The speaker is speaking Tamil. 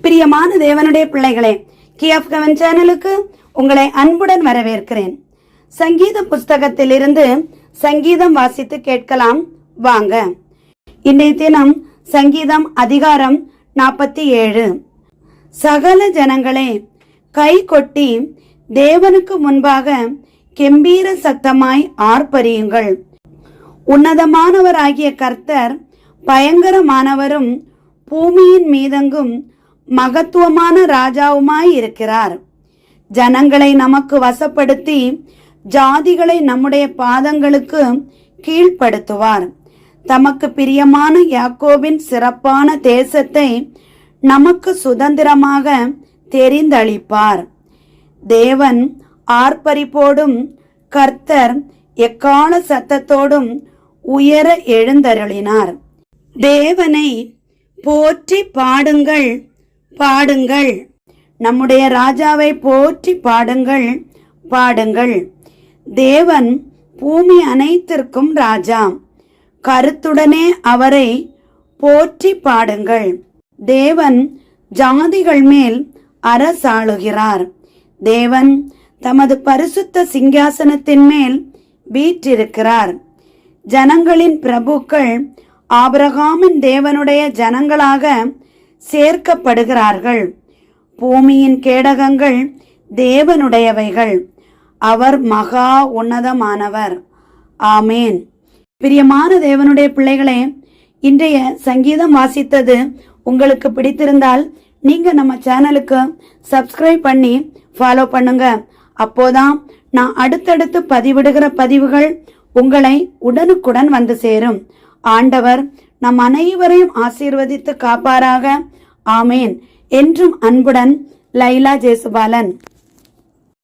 பிரியமான தேவனுடைய பிள்ளைகளே, கீ ஆஃப் ஹெவன் சேனலுக்கு உங்களை அன்புடன் வரவேற்கிறேன். சங்கீத புஸ்தகத்தில் இருந்து சங்கீதம் வாசித்து கேட்கலாம் வாங்க. இன்றைய தினம் சங்கீதம் அதிகாரம் 47. சகல ஜனங்களே கை கொட்டி தேவனுக்கு முன்பாக கெம்பீர சத்தமாய் ஆர்ப்பரியுங்கள். உன்னதமானவராகிய கர்த்தர் பயங்கரமானவரும் பூமியின் மீதெங்கும் மகத்துவமான ராஜாவுமாய் இருக்கிறார். ஜனங்களை நமக்கு வசப்படுத்தி ஜாதிகளை நம்முடைய பாதங்களுக்கு கீழ்ப்படுத்துவார். தமக்கு பிரியமான யாக்கோபின் சிறப்பான தேசத்தை நமக்கு சுதந்திரமாக தெரிந்தளிப்பார். தேவன் ஆர்ப்பரிப்போடும் கர்த்தர் எக்கால சத்தத்தோடும் உயர எழுந்தருளினார். தேவனை போற்றி பாடுங்கள், பாடுங்கள். நம்முடைய ராஜாவை போற்றி பாடுங்கள், பாடுங்கள். தேவன் பூமி அனைத்திற்கும் ராஜா. கருத்துடனே அவரை போற்றி பாடுங்கள். தேவன் ஜாதிகள் மேல் அரசாளுகிறார். தேவன் தமது பரிசுத்த சிங்காசனத்தின் மேல் வீற்றிருக்கிறார். ஜனங்களின் பிரபுக்கள் ஆபிரகாமின் தேவனுடைய ஜனங்களாக சேர்க்கப்படுகிறார்கள். பூமியின் கேடகங்கள் தேவனுடையவைகள். அவர் மகா உன்னதமானவர். ஆமேன். பிரியமான தேவனுடைய பிள்ளைகளே, இன்றைய சங்கீதம் வாசித்தது உங்களுக்கு பிடித்திருந்தால் நீங்க நம்ம சேனலுக்கு சப்ஸ்கிரைப் பண்ணி ஃபாலோ பண்ணுங்க. அப்போதான் நான் அடுத்தடுத்து பதிவிடுகிற பதிவுகள் உங்களை உடனுக்குடன் வந்து சேரும். ஆண்டவர் நம் அனைவரையும் ஆசீர்வதித்து காப்பாராக. ஆமேன். என்றும் அன்புடன் லைலா ஜேசுபாலன்.